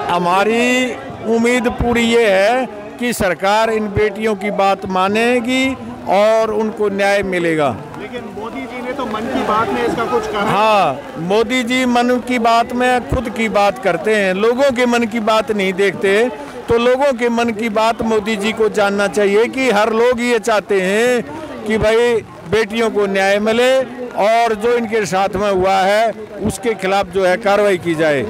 हमारी उम्मीद पूरी ये है कि सरकार इन बेटियों की बात मानेगी और उनको न्याय मिलेगा। लेकिन मोदी जी ने तो मन की बात में इसका कुछ कहा। हाँ, मोदी जी मन की बात में खुद की बात करते हैं, लोगों के मन की बात नहीं देखते। तो लोगों के मन की बात मोदी जी को जानना चाहिए कि हर लोग ये चाहते हैं कि भाई बेटियों को न्याय मिले और जो इनके साथ में हुआ है उसके खिलाफ जो है कार्रवाई की जाए।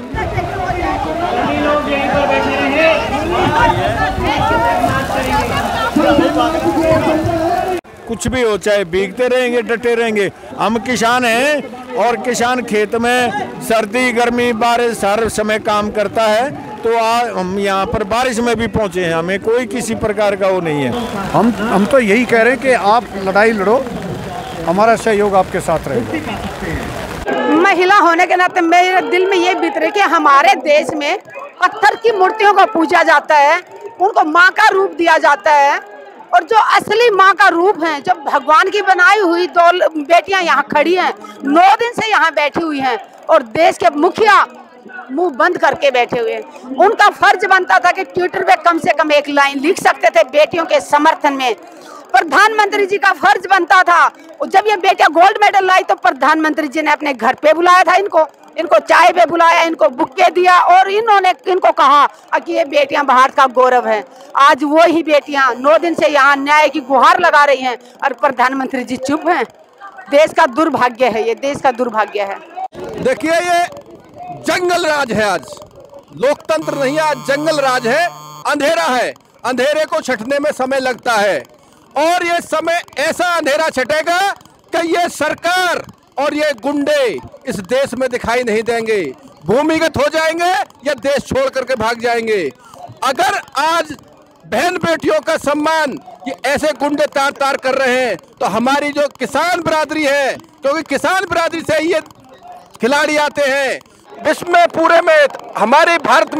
कुछ भी हो, चाहे भीगते रहेंगे, डटे रहेंगे। हम किसान हैं और किसान खेत में सर्दी गर्मी बारिश हर समय काम करता है। तो आज हम यहाँ पर बारिश में भी पहुँचे हैं, हमें कोई किसी प्रकार का वो नहीं है। हम तो यही कह रहे हैं कि आप लड़ाई लड़ो, हमारा सहयोग आपके साथ रहेगा। महिला होने के नाते मेरे दिल में ये बीत रही कि हमारे देश में पत्थर की मूर्तियों को पूजा जाता है, उनको माँ का रूप दिया जाता है, और जो असली माँ का रूप है, जो भगवान की बनाई हुई दो बेटियां यहाँ खड़ी हैं, 9 दिन से यहाँ बैठी हुई हैं और देश के मुखिया मुंह बंद करके बैठे हुए हैं। उनका फर्ज बनता था कि ट्विटर पे कम से कम एक लाइन लिख सकते थे बेटियों के समर्थन में। प्रधानमंत्री जी का फर्ज बनता था, जब ये बेटियां गोल्ड मेडल लाई तो प्रधानमंत्री जी ने अपने घर पे बुलाया था, इनको चाय पे बुलाया, इनको बुक्के दिया और इन्होंने इनको कहा कि ये बेटियां भारत का गौरव है। आज वो ही बेटियां 9 दिन से यहाँ न्याय की गुहार लगा रही हैं और प्रधानमंत्री जी चुप हैं। देश का दुर्भाग्य है, ये देश का दुर्भाग्य है। देखिए, ये जंगल राज है, आज लोकतंत्र नहीं, आज जंगल राज है, अंधेरा है। अंधेरे को छटने में समय लगता है और ये समय ऐसा अंधेरा छटेगा कि ये सरकार और ये गुंडे इस देश में दिखाई नहीं देंगे, भूमिगत हो जाएंगे या देश छोड़ करके भाग जाएंगे। अगर आज बहन बेटियों का सम्मान ये ऐसे गुंडे तार तार कर रहे हैं तो हमारी जो किसान बिरादरी है, क्योंकि किसान बिरादरी से ये खिलाड़ी आते हैं, विश्व में पूरे में हमारी भारत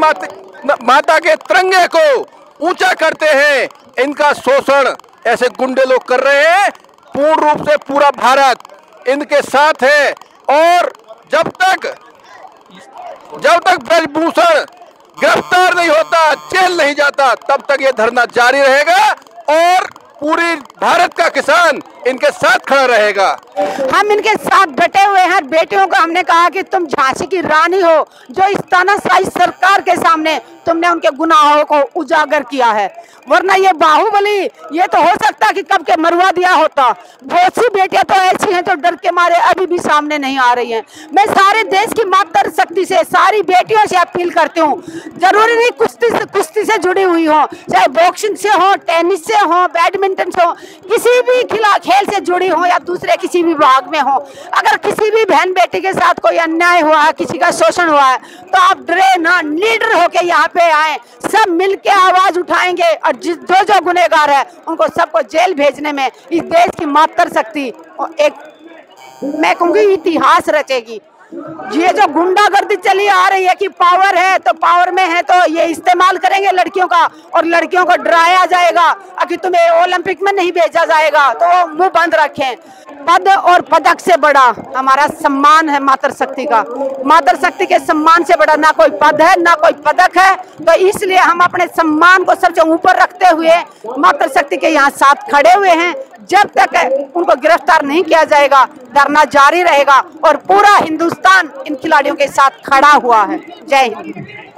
माता के तिरंगे को ऊंचा करते हैं, इनका शोषण ऐसे गुंडे लोग कर रहे हैं। पूर्ण रूप से पूरा भारत इनके साथ है और जब तक ब्रजभूषण गिरफ्तार नहीं होता, जेल नहीं जाता, तब तक ये धरना जारी रहेगा और पूरी भारत का किसान इनके साथ खड़ा रहेगा। हम इनके साथ डटे हुए हैं। बेटियों को हमने कहा कि तुम झांसी की रानी हो, जो इस तानाशाही सरकार के सामने तुमने उनके गुनाहों को उजागर किया है, वरना ये बाहुबली ये तो हो सकता कि कब के मरवा दिया होता। बहुत सी बेटियां तो ऐसी हैं जो डर के मारे अभी भी सामने नहीं आ रही हैं। मैं सारे देश की मातृ शक्ति से सारी बेटियों से अपील करती हूँ, जरूरी नहीं कुश्ती से जुड़ी हुई हो, चाहे बॉक्सिंग से हो, टेनिस से हो, बैडमिंटन से हो, किसी भी खेल से जुड़ी हो या दूसरे किसी भी भाग में हो, अगर किसी भी बहन बेटी के साथ कोई अन्याय हुआ है, किसी का शोषण हुआ है, तो आप डरे ना, लीडर होके यहाँ पे आए, सब मिलके आवाज उठाएंगे और जो गुनहगार है उनको सबको जेल भेजने में इस देश की मातृ शक्ति एक, मैं कहूँगी, इतिहास रचेगी। ये जो गुंडागर्दी चली आ रही है कि पावर है तो पावर में है तो ये इस्तेमाल करेंगे लड़कियों का और लड़कियों को डराया जाएगा कि तुम्हें ओलंपिक में नहीं भेजा जाएगा, तो मुंह बंद रखें। पद और पदक से बड़ा हमारा सम्मान है मातृ शक्ति का। मातृ शक्ति के सम्मान से बड़ा ना कोई पद है ना कोई पदक है, तो इसलिए हम अपने सम्मान को सबसे ऊपर रखते हुए मातृ शक्ति के यहाँ साथ खड़े हुए हैं। जब तक उनको गिरफ्तार नहीं किया जाएगा धरना जारी रहेगा और पूरा हिंदुस्तान इन खिलाड़ियों के साथ खड़ा हुआ है। जय हिंद।